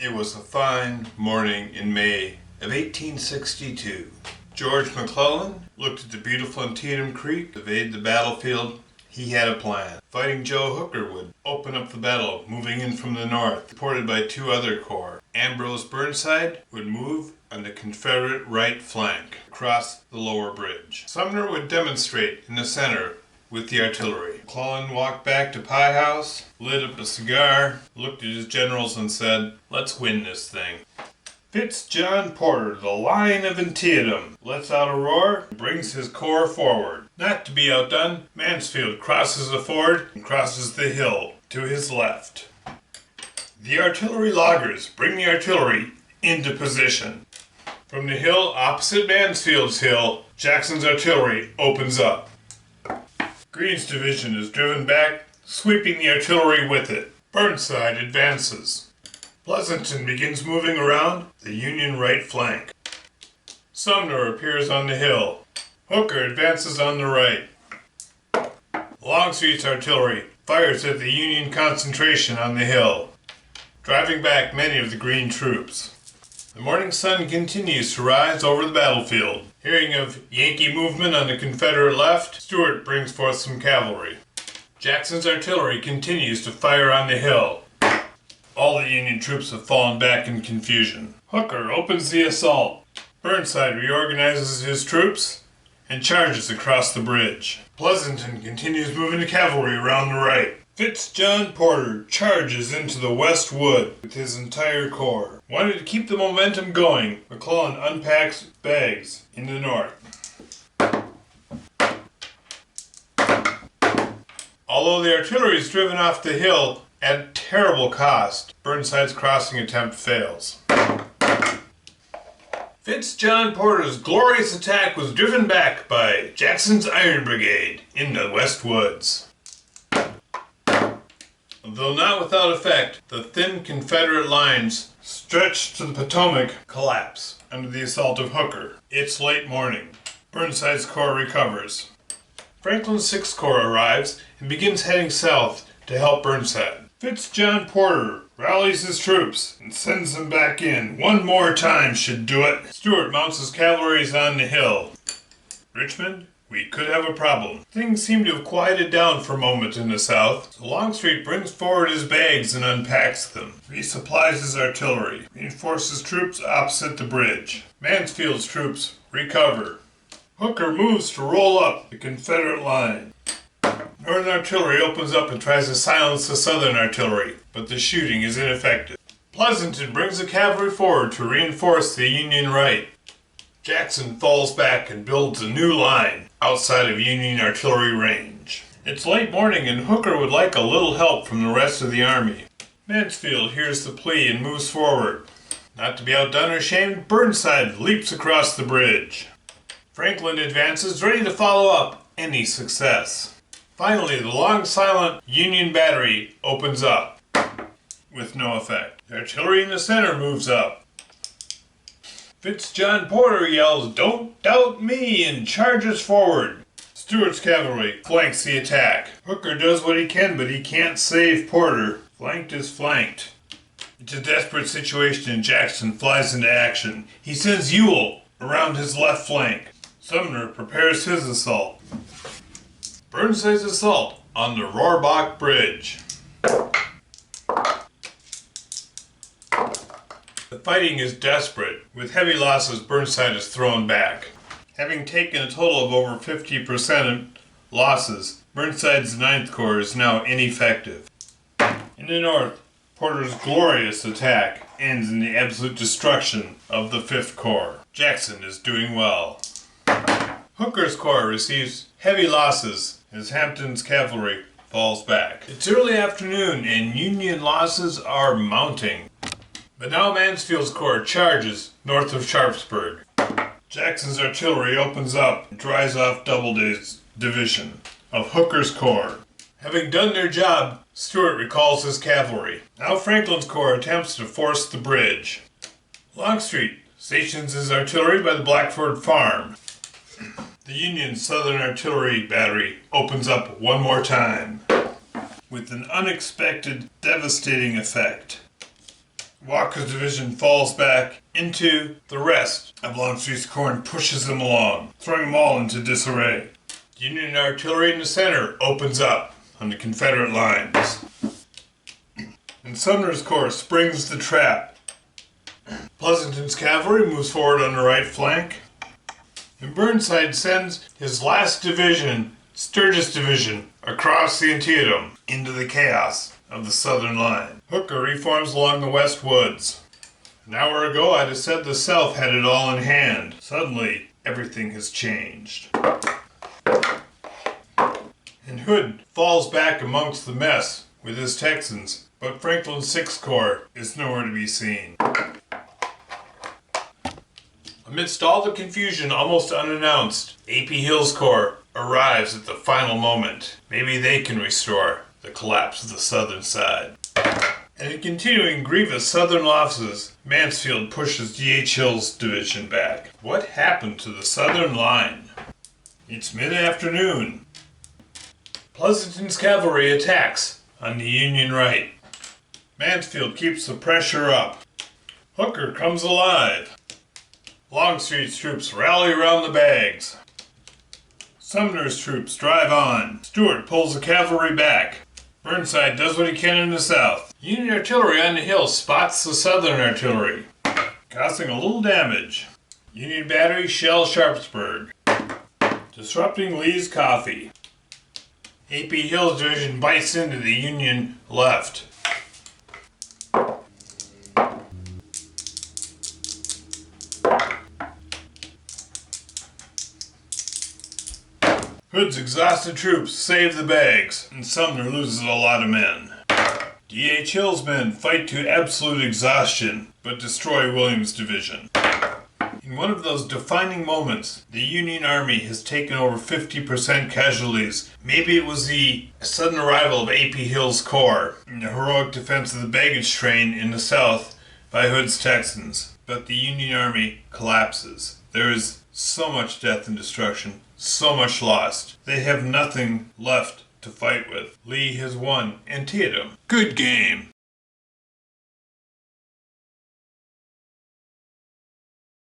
It was a fine morning in May of 1862. George McClellan looked at the beautiful Antietam Creek, surveyed the battlefield. He had a plan. Fighting Joe Hooker would open up the battle, moving in from the north, supported by two other corps. Ambrose Burnside would move on the Confederate right flank, across the lower bridge. Sumner would demonstrate in the center with the artillery. McClellan walked back to Pie House, lit up a cigar, looked at his generals and said, "Let's win this thing." John Porter, the Lion of Antietam, lets out a roar and brings his corps forward. Not to be outdone, Mansfield crosses the ford and crosses the hill to his left. The artillery loggers bring the artillery into position. From the hill opposite Mansfield's hill, Jackson's artillery opens up. Greene's division is driven back, sweeping the artillery with it. Burnside advances. Pleasanton begins moving around the Union right flank. Sumner appears on the hill. Hooker advances on the right. Longstreet's artillery fires at the Union concentration on the hill, driving back many of the Greene troops. The morning sun continues to rise over the battlefield. Hearing of Yankee movement on the Confederate left, Stuart brings forth some cavalry. Jackson's artillery continues to fire on the hill. All the Union troops have fallen back in confusion. Hooker opens the assault. Burnside reorganizes his troops and charges across the bridge. Pleasanton continues moving the cavalry around the right. John Porter charges into the West Wood with his entire corps. Wanted to keep the momentum going, McClellan unpacks bags in the north. Although the artillery is driven off the hill at terrible cost, Burnside's crossing attempt fails. John Porter's glorious attack was driven back by Jackson's Iron Brigade in the West Woods. Though not without effect, the thin Confederate lines stretched to the Potomac collapse under the assault of Hooker. It's late morning. Burnside's corps recovers. Franklin's 6th Corps arrives and begins heading south to help Burnside. John Porter rallies his troops and sends them back in. One more time should do it. Stuart mounts his cavalry on the hill. Richmond, we could have a problem. Things seem to have quieted down for a moment in the south. So Longstreet brings forward his bags and unpacks them. Resupplies his artillery. Reinforces troops opposite the bridge. Mansfield's troops recover. Hooker moves to roll up the Confederate line. Northern artillery opens up and tries to silence the Southern artillery, but the shooting is ineffective. Pleasanton brings the cavalry forward to reinforce the Union right. Jackson falls back and builds a new line outside of Union artillery range. It's late morning and Hooker would like a little help from the rest of the army. Mansfield hears the plea and moves forward. Not to be outdone or shamed, Burnside leaps across the bridge. Franklin advances, ready to follow up any success. Finally, the long silent Union battery opens up, with no effect. The artillery in the center moves up. John Porter yells, "Don't doubt me," and charges forward. Stuart's cavalry flanks the attack. Hooker does what he can, but he can't save Porter. Flanked is flanked. It's a desperate situation and Jackson flies into action. He sends Ewell around his left flank. Sumner prepares his assault. Burnside's assault on the Rohrbach Bridge. The fighting is desperate. With heavy losses, Burnside is thrown back. Having taken a total of over 50% losses, Burnside's 9th Corps is now ineffective. In the north, Porter's glorious attack ends in the absolute destruction of the 5th Corps. Jackson is doing well. Hooker's corps receives heavy losses as Hampton's cavalry falls back. It's early afternoon and Union losses are mounting. But now Mansfield's corps charges north of Sharpsburg. Jackson's artillery opens up and dries off Doubleday's division of Hooker's corps. Having done their job, Stuart recalls his cavalry. Now Franklin's corps attempts to force the bridge. Longstreet stations his artillery by the Blackford Farm. The Union Southern Artillery Battery opens up one more time, with an unexpected, devastating effect. Walker's division falls back into the rest of Longstreet's corps and pushes them along, throwing them all into disarray. Union artillery in the center opens up on the Confederate lines. And Sumner's corps springs the trap. Pleasanton's cavalry moves forward on the right flank. And Burnside sends his last division, Sturgis Division, across the Antietam into the chaos of the southern line. Hooker reforms along the west woods. An hour ago I'd have said the South had it all in hand. Suddenly, everything has changed. And Hood falls back amongst the mess with his Texans, but Franklin's Sixth Corps is nowhere to be seen. Amidst all the confusion, almost unannounced, A.P. Hill's Corps arrives at the final moment. Maybe they can restore the collapse of the southern side. And in continuing grievous southern losses, Mansfield pushes D.H. Hill's division back. What happened to the southern line? It's mid-afternoon. Pleasanton's cavalry attacks on the Union right. Mansfield keeps the pressure up. Hooker comes alive. Longstreet's troops rally around the bags. Sumner's troops drive on. Stuart pulls the cavalry back. Burnside does what he can in the south. Union artillery on the hill spots the southern artillery, causing a little damage. Union battery shell Sharpsburg, disrupting Lee's coffee. A.P. Hill's division bites into the Union left. Hood's exhausted troops save the bags, and Sumner loses a lot of men. D.H. Hill's men fight to absolute exhaustion, but destroy Williams' division. In one of those defining moments, the Union Army has taken over 50% casualties. Maybe it was the sudden arrival of A.P. Hill's Corps and the heroic defense of the baggage train in the south by Hood's Texans. But the Union Army collapses. There is so much death and destruction, so much lost. They have nothing left to fight with. Lee has won Antietam. Good game.